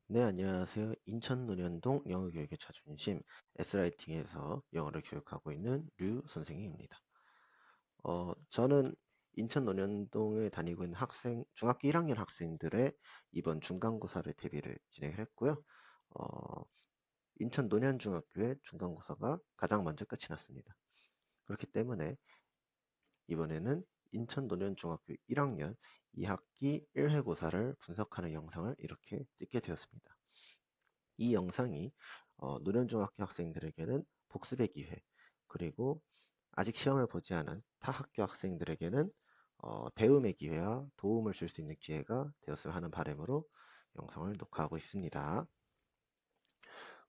네, 안녕하세요. 인천 논현동 영어교육의 자존심 S라이팅에서 영어를 교육하고 있는 류 선생님입니다. 저는 인천 논현동에 다니고 있는 중학교 1학년 학생들의 이번 중간고사를 대비를 진행을 했고요. 어, 인천 논현중학교의 중간고사가 가장 먼저 끝이 났습니다. 그렇기 때문에 이번에는 인천 논현중학교 1학년 2학기 1회고사를 분석하는 영상을 이렇게 찍게 되었습니다. 이 영상이 노년중학교 학생들에게는 복습의 기회, 그리고 아직 시험을 보지 않은 타 학교 학생들에게는 배움의 기회와 도움을 줄 수 있는 기회가 되었으면 하는 바람으로 영상을 녹화하고 있습니다.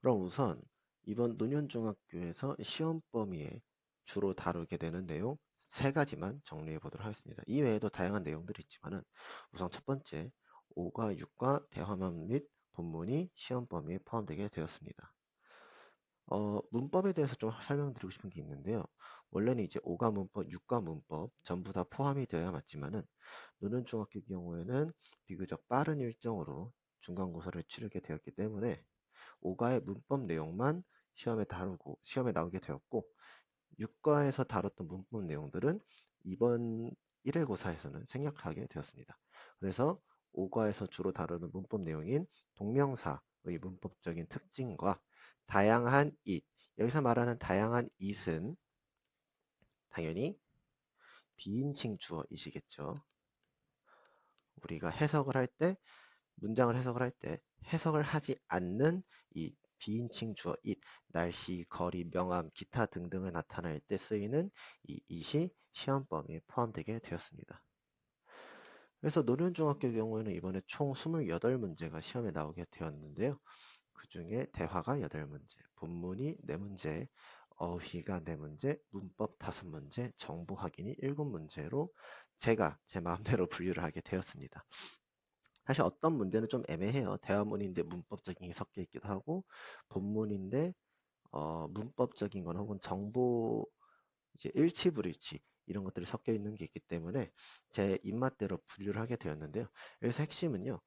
그럼 우선 이번 노년중학교에서 시험 범위에 주로 다루게 되는 내용 세 가지만 정리해 보도록 하겠습니다. 이 외에도 다양한 내용들이 있지만은 우선 첫 번째, 5과 6과 대화문 및 본문이 시험 범위에 포함되게 되었습니다. 문법에 대해서 좀 설명드리고 싶은 게 있는데요. 원래는 이제 5가 문법, 6가 문법 전부 다 포함이 되어야 맞지만은 노년중학교 경우에는 비교적 빠른 일정으로 중간고사를 치르게 되었기 때문에 5과의 문법 내용만 시험에 나오게 되었고 6과에서 다뤘던 문법 내용들은 이번 1회고사에서는 생략하게 되었습니다. 그래서 5과에서 주로 다루는 문법 내용인 동명사의 문법적인 특징과 다양한 잇, 여기서 말하는 다양한 잇은 당연히 비인칭 주어이시겠죠. 우리가 문장을 해석을 할 때 해석을 하지 않는 이 비인칭 주어 잇, 날씨, 거리, 명암, 기타 등등을 나타낼 때 쓰이는 이 잇이 시험 범위에 포함되게 되었습니다. 그래서 노년중학교 경우에는 이번에 총 28문제가 시험에 나오게 되었는데요. 그 중에 대화가 8문제, 본문이 4문제, 어휘가 4문제, 문법 5문제, 정보 확인이 7문제로 제가 제 마음대로 분류를 하게 되었습니다. 사실 어떤 문제는 좀 애매해요. 대화문인데 문법적인 게 섞여 있기도 하고, 본문인데 문법적인 건 혹은 정보 이제 일치 불일치 이런 것들이 섞여 있는 게 있기 때문에 제 입맛대로 분류를 하게 되었는데요. 여기서 핵심은요.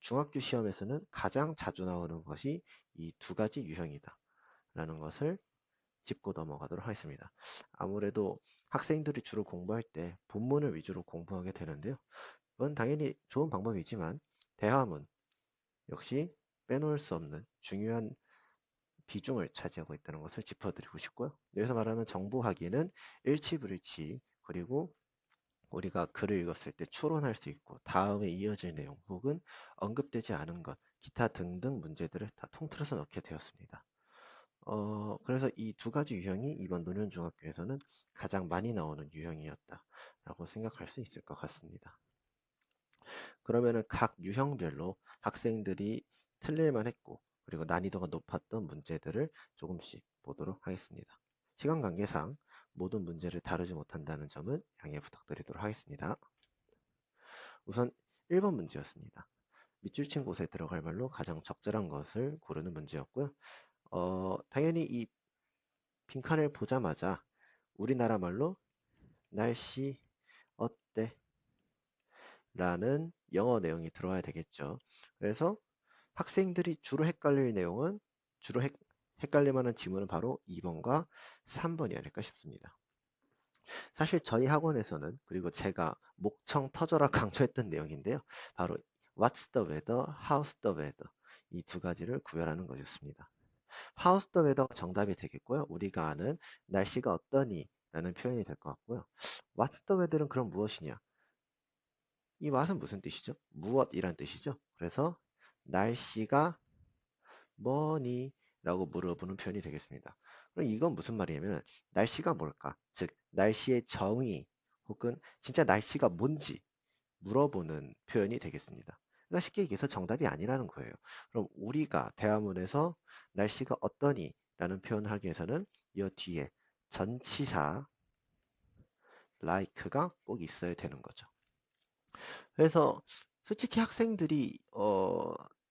중학교 시험에서는 가장 자주 나오는 것이 이 두 가지 유형이다 라는 것을 짚고 넘어가도록 하겠습니다. 아무래도 학생들이 주로 공부할 때 본문을 위주로 공부하게 되는데요. 이건 당연히 좋은 방법이지만 대화문 역시 빼놓을 수 없는 중요한 비중을 차지하고 있다는 것을 짚어드리고 싶고요. 여기서 말하는 정보 확인은 일치 불일치 그리고 우리가 글을 읽었을 때 추론할 수 있고 다음에 이어질 내용 혹은 언급되지 않은 것 기타 등등 문제들을 다 통틀어서 넣게 되었습니다. 그래서 이 두 가지 유형이 이번 노년중학교에서는 가장 많이 나오는 유형이었다라고 생각할 수 있을 것 같습니다. 그러면은 각 유형별로 학생들이 틀릴만 했고, 그리고 난이도가 높았던 문제들을 조금씩 보도록 하겠습니다. 시간 관계상 모든 문제를 다루지 못한다는 점은 양해 부탁드리도록 하겠습니다. 우선 1번 문제였습니다. 밑줄 친 곳에 들어갈 말로 가장 적절한 것을 고르는 문제였고요. 당연히 이 빈칸을 보자마자 우리나라 말로 날씨 어때? 라는 영어 내용이 들어와야 되겠죠. 그래서 학생들이 주로 헷갈릴 내용은 주로 헷갈릴 만한 지문은 바로 2번과 3번이 아닐까 싶습니다. 사실 저희 학원에서는 그리고 제가 목청 터져라 강조했던 내용인데요. 바로 What's the weather? How's the weather? 이 두 가지를 구별하는 것이었습니다. How's the weather 정답이 되겠고요. 우리가 아는 날씨가 어떠니? 라는 표현이 될 것 같고요. What's the weather는 그럼 무엇이냐? 이 what은 무슨 뜻이죠? 무엇이란 뜻이죠. 그래서 날씨가 뭐니? 라고 물어보는 표현이 되겠습니다. 그럼 이건 무슨 말이냐면 날씨가 뭘까? 즉 날씨의 정의 혹은 진짜 날씨가 뭔지 물어보는 표현이 되겠습니다. 그러니까 쉽게 얘기해서 정답이 아니라는 거예요. 그럼 우리가 대화문에서 날씨가 어떠니? 라는 표현을 하기 위해서는 이 뒤에 전치사 like가 꼭 있어야 되는 거죠. 그래서 솔직히 학생들이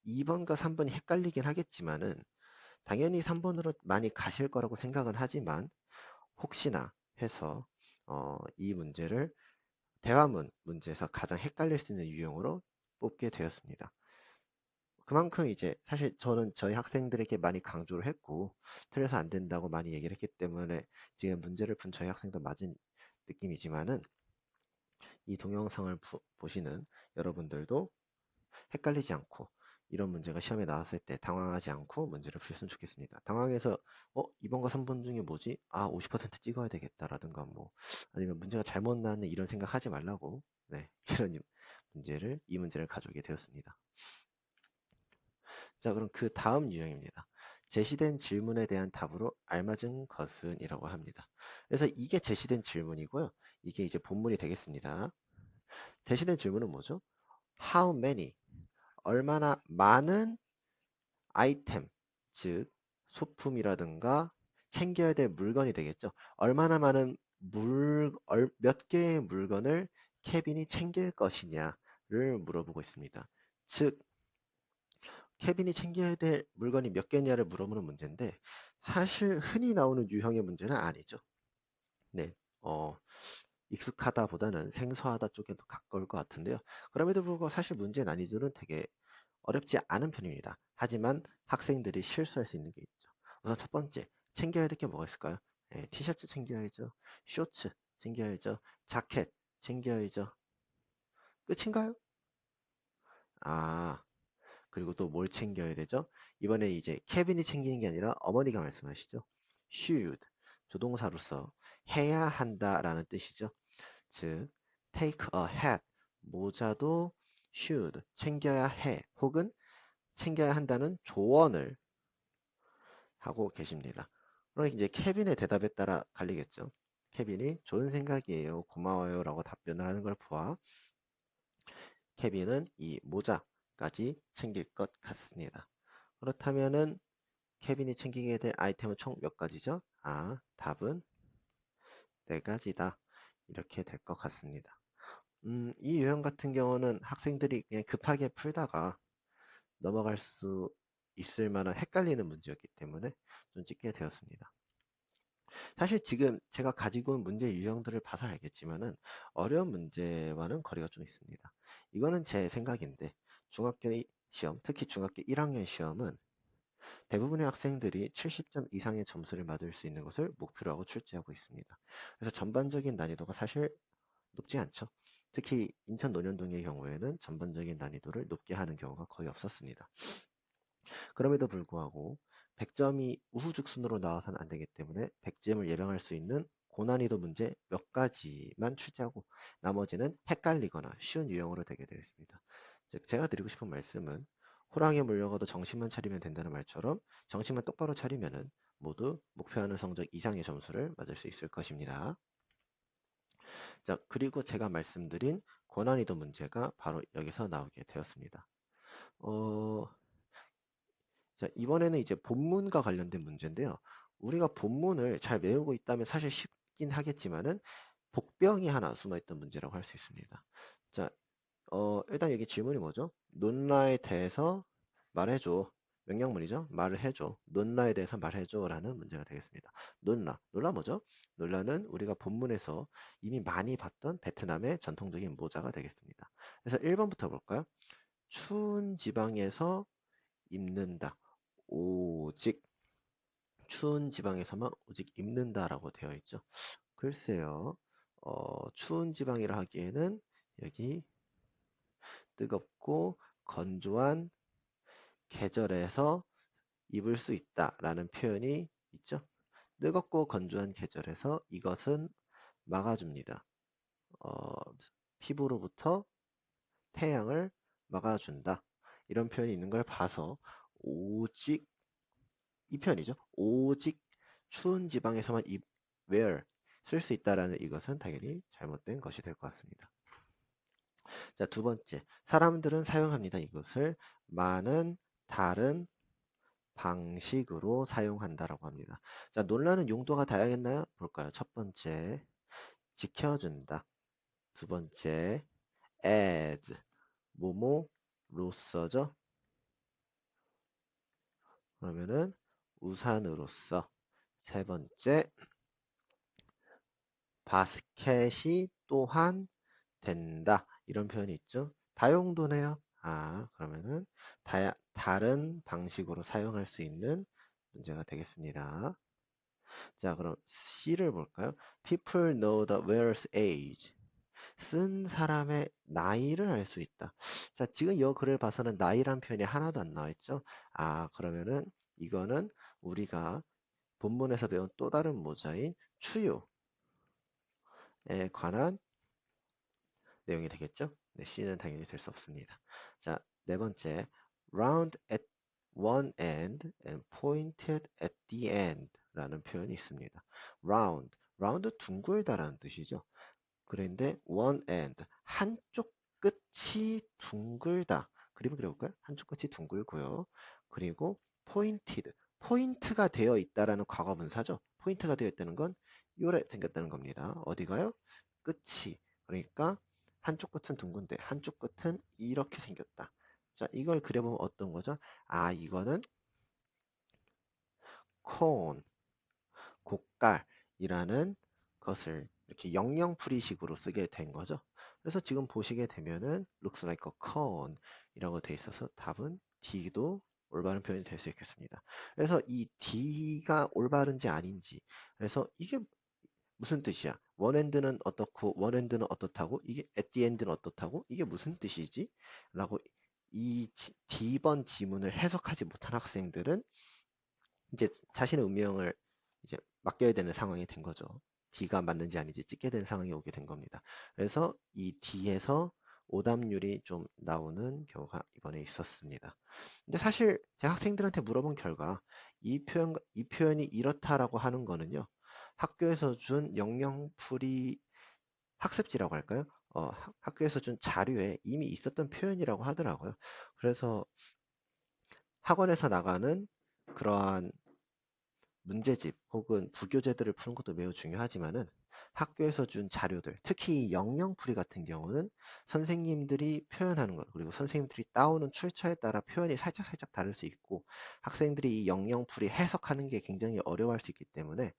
2번과 3번이 헷갈리긴 하겠지만은 당연히 3번으로 많이 가실 거라고 생각은 하지만 혹시나 해서 이 문제를 대화문 문제에서 가장 헷갈릴 수 있는 유형으로 뽑게 되었습니다. 그만큼 이제 사실 저는 저희 학생들에게 많이 강조를 했고 틀려서 안 된다고 많이 얘기를 했기 때문에 지금 문제를 푼 저희 학생도 맞은 느낌이지만은 이 동영상을 보시는 여러분들도 헷갈리지 않고 이런 문제가 시험에 나왔을 때 당황하지 않고 문제를 푸셨으면 좋겠습니다. 당황해서 2번과 3번 중에 뭐지? 50% 찍어야 되겠다라든가 뭐 아니면 문제가 잘못 나왔네 이런 생각하지 말라고 네, 이런 이 문제를 가져오게 되었습니다. 자, 그럼 그 다음 유형입니다. 제시된 질문에 대한 답으로 알맞은 것은 이라고 합니다. 그래서 이게 제시된 질문이고요. 이게 이제 본문이 되겠습니다. 제시된 질문은 뭐죠? How many? 얼마나 많은 아이템, 즉 소품이라든가 챙겨야 될 물건이 되겠죠. 얼마나 많은 몇 개의 물건을 케빈이 챙길 것이냐를 물어보고 있습니다. 즉 케빈이 챙겨야 될 물건이 몇 개냐를 물어보는 문제인데 사실 흔히 나오는 유형의 문제는 아니죠. 네, 익숙하다 보다는 생소하다 쪽에 더 가까울 것 같은데요. 그럼에도 불구하고 사실 문제 난이도는 되게 어렵지 않은 편입니다. 하지만 학생들이 실수할 수 있는 게 있죠. 우선 첫 번째, 챙겨야 될 게 뭐가 있을까요? 네, 티셔츠 챙겨야죠. 쇼츠 챙겨야죠. 자켓 챙겨야죠. 끝인가요? 아, 그리고 또 뭘 챙겨야 되죠? 이번에 이제 케빈이 챙기는 게 아니라 어머니가 말씀하시죠. should, 조동사로서 해야 한다라는 뜻이죠. 즉, take a hat, 모자도 should, 챙겨야 해, 혹은 챙겨야 한다는 조언을 하고 계십니다. 그러니까 이제 케빈의 대답에 따라 갈리겠죠. 케빈이 좋은 생각이에요, 고마워요 라고 답변을 하는 걸 보아 케빈은 이 모자까지 챙길 것 같습니다. 그렇다면은 케빈이 챙기게 될 아이템은 총 몇 가지죠? 답은 네 가지다. 이렇게 될 것 같습니다. 이 유형 같은 경우는 학생들이 그냥 급하게 풀다가 넘어갈 수 있을 만한 헷갈리는 문제였기 때문에 좀 찍게 되었습니다. 사실 지금 제가 가지고 온 문제 유형들을 봐서 알겠지만은 어려운 문제와는 거리가 좀 있습니다. 이거는 제 생각인데 중학교 시험, 특히 중학교 1학년 시험은 대부분의 학생들이 70점 이상의 점수를 받을 수 있는 것을 목표로 하고 출제하고 있습니다. 그래서 전반적인 난이도가 사실 높지 않죠. 특히 인천 논현동의 경우에는 전반적인 난이도를 높게 하는 경우가 거의 없었습니다. 그럼에도 불구하고 100점이 우후죽순으로 나와서는 안 되기 때문에 100점을 예방할 수 있는 고난이도 문제 몇 가지만 출제하고 나머지는 헷갈리거나 쉬운 유형으로 되게 되겠습니다. 즉 제가 드리고 싶은 말씀은 호랑이에 물려가도 정신만 차리면 된다는 말처럼 정신만 똑바로 차리면은 모두 목표하는 성적 이상의 점수를 맞을 수 있을 것입니다. 자, 그리고 제가 말씀드린 고난이도 문제가 바로 여기서 나오게 되었습니다. 어, 자, 이번에는 이제 본문과 관련된 문제인데요. 우리가 본문을 잘 외우고 있다면 사실 쉽긴 하겠지만은 복병이 하나 숨어있던 문제라고 할 수 있습니다. 자, 일단 여기 질문이 뭐죠? 논라에 대해서 말해줘. 명령문이죠? 말을 해줘. 논라에 대해서 말해줘 라는 문제가 되겠습니다. 논라 뭐죠? 논라는 우리가 본문에서 이미 많이 봤던 베트남의 전통적인 모자가 되겠습니다. 그래서 1번부터 볼까요? 추운 지방에서 입는다. 오직 추운 지방에서만 오직 입는다라고 되어 있죠. 글쎄요. 추운 지방이라 하기에는 여기 뜨겁고 건조한 계절에서 입을 수 있다라는 표현이 있죠. 뜨겁고 건조한 계절에서 이것은 막아줍니다. 어, 피부로부터 태양을 막아준다. 이런 표현이 있는 걸 봐서 오직 이 표현이죠. 오직 추운 지방에서만 where 쓸 수 있다라는 이것은 당연히 잘못된 것이 될 것 같습니다. 자, 두 번째. 사람들은 사용합니다. 이것을 많은 다른 방식으로 사용한다라고 합니다. 자, 논란은 용도가 다양했나요? 볼까요? 첫 번째, 지켜준다. 두 번째, as, 뭐뭐로서죠. 그러면은 우산으로서. 세 번째, 바스켓이 또한 된다. 이런 표현이 있죠. 다용도네요. 그러면은 다른 방식으로 사용할 수 있는 문제가 되겠습니다. 자, 그럼 C를 볼까요? People know the wearer's age. 쓴 사람의 나이를 알 수 있다. 자, 지금 이 글을 봐서는 나이란 표현이 하나도 안 나와 있죠? 아, 그러면은 이거는 우리가 본문에서 배운 또 다른 모자인 추요에 관한 내용이 되겠죠? 네, C는 당연히 될 수 없습니다. 자, 네 번째, round at one end and pointed at the end 라는 표현이 있습니다. round 둥글다라는 뜻이죠. 그런데 one end, 한쪽 끝이 둥글다. 그림을 그려볼까요? 한쪽 끝이 둥글고요. 그리고 pointed, 포인트가 되어 있다라는 과거분사죠. 포인트가 되어 있다는 건 요래 생겼다는 겁니다. 어디가요? 끝이. 그러니까 한쪽 끝은 둥근데 한쪽 끝은 이렇게 생겼다. 자, 이걸 그려보면 어떤 거죠? 아, 이거는 cone, 곡깔이라는 것을 이렇게 영영풀이식으로 쓰게 된 거죠. 그래서 지금 보시게 되면은 looks like a cone 이라고 돼 있어서 답은 D도 올바른 표현이 될 수 있겠습니다. 그래서 이 D가 올바른지 아닌지, 그래서 이게 무슨 뜻이야? 원핸드는 어떻고 원핸드는 어떻다고? 이게 at the end는 어떻다고? 이게 무슨 뜻이지? 라고 이 D번 지문을 해석하지 못한 학생들은 이제 자신의 운명을 이제 맡겨야 되는 상황이 된 거죠. D가 맞는지 아닌지 찍게 된 상황이 오게 된 겁니다. 그래서 이 D에서 오답률이 좀 나오는 경우가 이번에 있었습니다. 근데 사실 제가 학생들한테 물어본 결과 이 표현이 이렇다라고 하는 거는요. 학교에서 준 영영풀이 학습지라고 할까요? 학교에서 준 자료에 이미 있었던 표현이라고 하더라고요. 그래서 학원에서 나가는 그러한 문제집 혹은 부교재들을 푸는 것도 매우 중요하지만은 학교에서 준 자료들, 특히 영영풀이 같은 경우는 선생님들이 표현하는 것, 그리고 선생님들이 따오는 출처에 따라 표현이 살짝 다를 수 있고 학생들이 이 영영풀이 해석하는 게 굉장히 어려워할 수 있기 때문에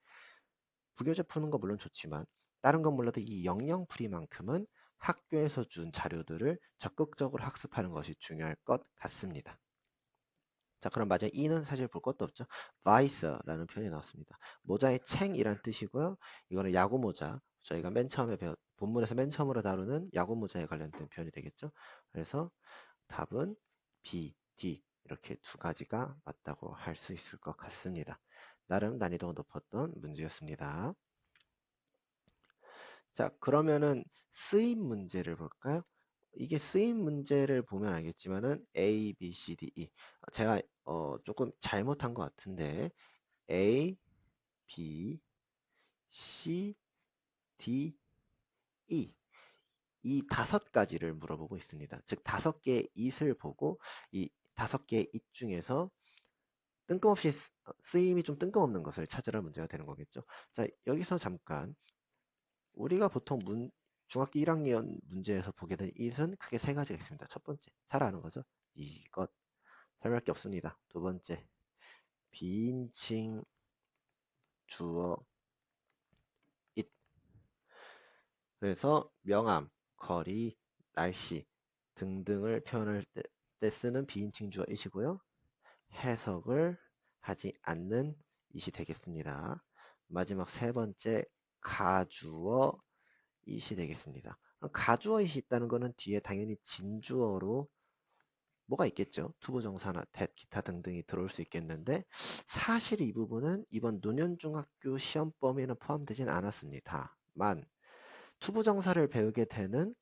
부교재 푸는 거 물론 좋지만 다른 건 몰라도 이 영영풀이만큼은 학교에서 준 자료들을 적극적으로 학습하는 것이 중요할 것 같습니다. 자, 그럼 맞아요. 이는 사실 볼 것도 없죠. vice라는 표현이 나왔습니다. 모자의 챙이란 뜻이고요. 이거는 야구 모자. 저희가 맨 처음에 본문에서 맨 처음으로 다루는 야구 모자에 관련된 표현이 되겠죠. 그래서 답은 B, D 이렇게 두 가지가 맞다고 할 수 있을 것 같습니다. 나름 난이도가 높았던 문제였습니다. 자, 그러면은 쓰임 문제를 볼까요? 이게 쓰임 문제를 보면 알겠지만은 A, B, C, D, E. 제가 조금 잘못한 것 같은데 A, B, C, D, E 이 다섯 가지를 물어보고 있습니다. 즉 다섯 개의 it을 보고 이 다섯 개의 it 중에서 뜬금없이 쓰임이 좀 뜬금없는 것을 찾으라 문제가 되는 거겠죠. 자, 여기서 잠깐 우리가 보통 중학교 1학년 문제에서 보게 된 it은 크게 세 가지가 있습니다. 첫 번째, 잘 아는 거죠. 이것, 설명할 게 없습니다. 두 번째, 비인칭 주어 it. 그래서 명암, 거리, 날씨 등등을 표현할 때 쓰는 비인칭 주어 it이고요. 해석을 하지 않는 it이 되겠습니다. 마지막 세 번째, 가주어 it이 되겠습니다. 가주어 it이 있다는 것은 뒤에 당연히 진주어로 뭐가 있겠죠. 투부정사나 that, 기타 등등이 들어올 수 있겠는데 사실 이 부분은 이번 노년중학교 시험 범위에는 포함되진 않았습니다만 투부정사를 배우게 되는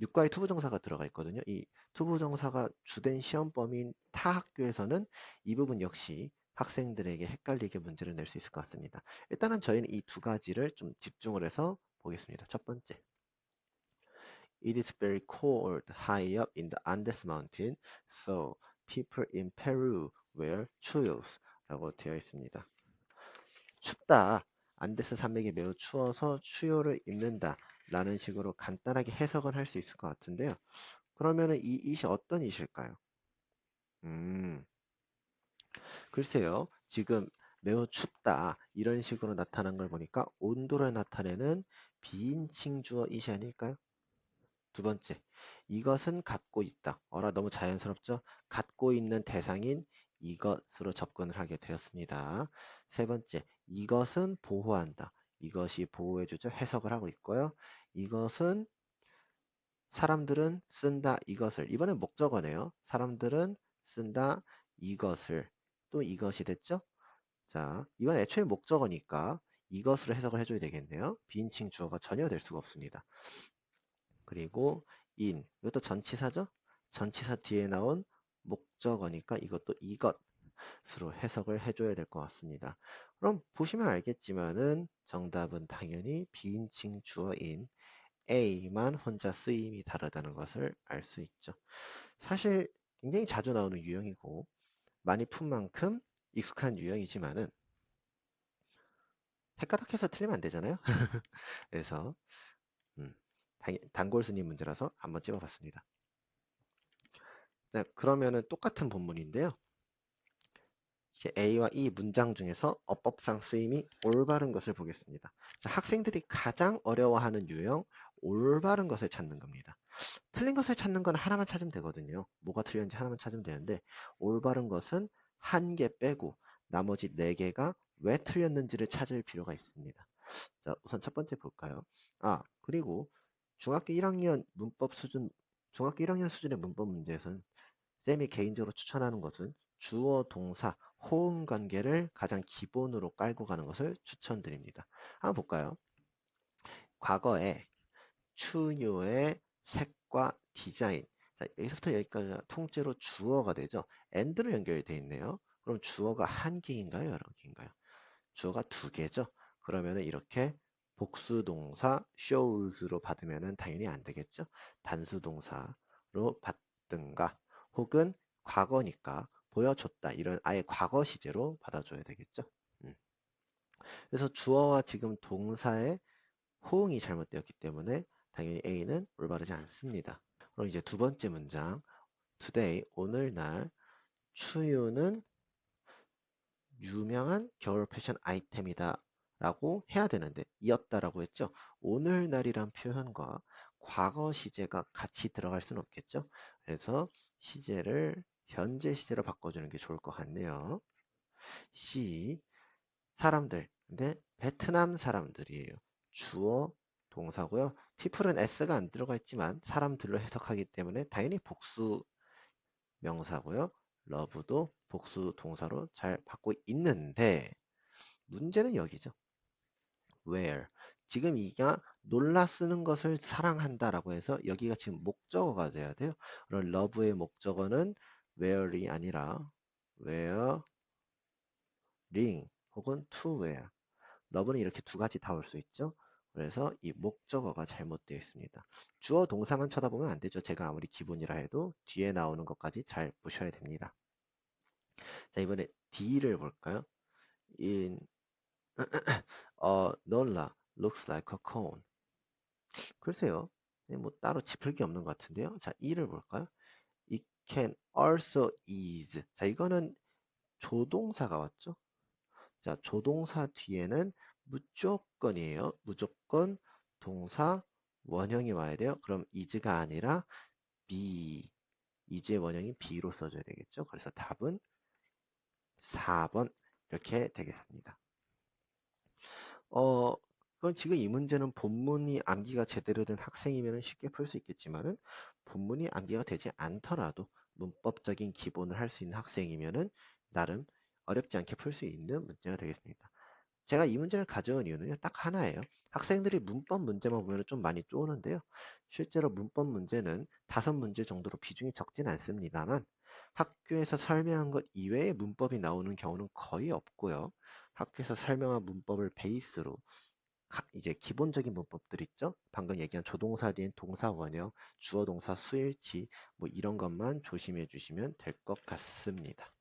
육과의 투부정사가 들어가 있거든요. 이 투부정사가 주된 시험 범위인 타 학교에서는 이 부분 역시 학생들에게 헷갈리게 문제를 낼 수 있을 것 같습니다. 일단은 저희는 이 두 가지를 좀 집중을 해서 보겠습니다. 첫 번째, It is very cold high up in the Andes mountain, so people in Peru wear chullos 라고 되어 있습니다. 춥다. 안데스 산맥이 매우 추워서 추요를 입는다. 라는 식으로 간단하게 해석은 할 수 있을 것 같은데요. 그러면은 이 it이 어떤 it일까요? 글쎄요. 지금 매우 춥다. 이런 식으로 나타난 걸 보니까 온도를 나타내는 비인칭 주어 it이 아닐까요? 두 번째, 이것은 갖고 있다. 어라 너무 자연스럽죠? 갖고 있는 대상인 이것으로 접근을 하게 되었습니다. 세 번째, 이것은 보호한다. 이것이 보호해주죠. 해석을 하고 있고요. 이것은 사람들은 쓴다. 이것을. 이번엔 목적어네요. 사람들은 쓴다. 이것을. 또 이것이 됐죠? 자, 이건 애초에 목적어니까 이것으로 해석을 해줘야 되겠네요. 비인칭 주어가 전혀 될 수가 없습니다. 그리고 이것도 전치사죠? 전치사 뒤에 나온 목적어니까 이것도 이것으로 해석을 해줘야 될 것 같습니다. 그럼 보시면 알겠지만은 정답은 당연히 비인칭 주어인 A만 혼자 쓰임이 다르다는 것을 알 수 있죠. 사실 굉장히 자주 나오는 유형이고 많이 푼 만큼 익숙한 유형이지만은 헷가닥해서 틀리면 안 되잖아요. 그래서 단골 스님 문제라서 한번 찝어봤습니다. 자, 그러면은 똑같은 본문인데요. 이제 A와 E 문장 중에서 어법상 쓰임이 올바른 것을 보겠습니다. 자, 학생들이 가장 어려워하는 유형, 올바른 것을 찾는 겁니다. 틀린 것을 찾는 건 하나만 찾으면 되거든요. 뭐가 틀렸는지 하나만 찾으면 되는데 올바른 것은 한 개 빼고 나머지 네 개가 왜 틀렸는지를 찾을 필요가 있습니다. 자, 우선 첫 번째 볼까요? 그리고 중학교 1학년 문법 수준, 중학교 1학년 수준의 문법 문제에서는 쌤이 개인적으로 추천하는 것은 주어, 동사, 호응 관계를 가장 기본으로 깔고 가는 것을 추천드립니다. 한번 볼까요? 과거에 추유의 색과 디자인. 자, 여기서부터 여기까지 통째로 주어가 되죠. and로 연결이 되어 있네요. 그럼 주어가 한 개인가요? 여러 개인가요? 주어가 두 개죠. 그러면은 이렇게 복수동사 shows로 받으면은 당연히 안 되겠죠. 단수동사로 받든가 혹은 과거니까 보여줬다 이런 아예 과거 시제로 받아줘야 되겠죠. 음. 그래서 주어와 지금 동사의 호응이 잘못되었기 때문에 당연히 A는 올바르지 않습니다. 그럼 이제 두 번째 문장 today 오늘날 추유는 유명한 겨울 패션 아이템이다 라고 해야 되는데 이었다라고 했죠. 오늘날이란 표현과 과거 시제가 같이 들어갈 수는 없겠죠. 그래서 시제를 현재 시제로 바꿔주는 게 좋을 것 같네요. C 사람들 근데 베트남 사람들이에요. 주어 동사고요. people은 s가 안 들어가 있지만 사람들로 해석하기 때문에 당연히 복수 명사고요. love도 복수 동사로 잘 받고 있는데 문제는 여기죠. where. 지금 이가 놀라 쓰는 것을 사랑한다라고 해서 여기가 지금 목적어가 돼야 돼요. 그럼 love의 목적어는 where이 아니라 wearing 혹은 to wear. love는 이렇게 두 가지 다 올 수 있죠. 그래서 이 목적어가 잘못되어 있습니다. 주어 동사만 쳐다보면 안 되죠. 제가 아무리 기본이라 해도 뒤에 나오는 것까지 잘 보셔야 됩니다. 자, 이번에 D를 볼까요? in Nola looks like a cone. 글쎄요. 뭐 따로 짚을 게 없는 것 같은데요. 자, E를 볼까요? It can also is. 자, 이거는 조동사가 왔죠. 자, 조동사 뒤에는 무조건이에요. 무조건 동사 원형이 와야 돼요. 그럼 is가 아니라 be. is의 원형이 be로 써줘야 되겠죠. 그래서 답은 4번 이렇게 되겠습니다. 그럼 지금 이 문제는 본문이 암기가 제대로 된 학생이면 쉽게 풀 수 있겠지만은 본문이 암기가 되지 않더라도 문법적인 기본을 할 수 있는 학생이면은 나름 어렵지 않게 풀 수 있는 문제가 되겠습니다. 제가 이 문제를 가져온 이유는요, 딱 하나예요. 학생들이 문법 문제만 보면 좀 많이 쪼는데요. 실제로 문법 문제는 5문제 정도로 비중이 적진 않습니다만 학교에서 설명한 것 이외의 문법이 나오는 경우는 거의 없고요. 학교에서 설명한 문법을 베이스로 이제 기본적인 문법들 있죠? 방금 얘기한 조동사 뒤엔 동사 원형, 주어 동사 수일치 뭐 이런 것만 조심해 주시면 될 것 같습니다.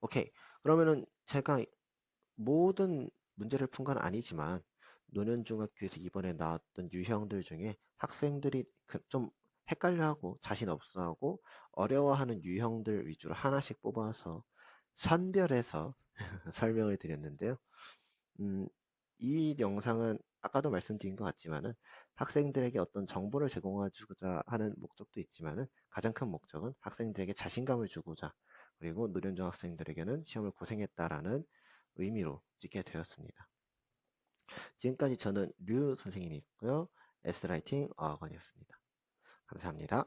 오케이. 그러면은 제가 모든 문제를 푼 건 아니지만 노년중학교에서 이번에 나왔던 유형들 중에 학생들이 좀 헷갈려하고 자신 없어하고 어려워하는 유형들 위주로 하나씩 뽑아서 선별해서 설명을 드렸는데요. 이 영상은 아까도 말씀드린 것 같지만은 학생들에게 어떤 정보를 제공해주고자 하는 목적도 있지만 가장 큰 목적은 학생들에게 자신감을 주고자 그리고 노년중 학생들에게는 시험을 고생했다라는 의미로 찍게 되었습니다. 지금까지 저는 류 선생님이었고요. S라이팅 어학원이었습니다. 감사합니다.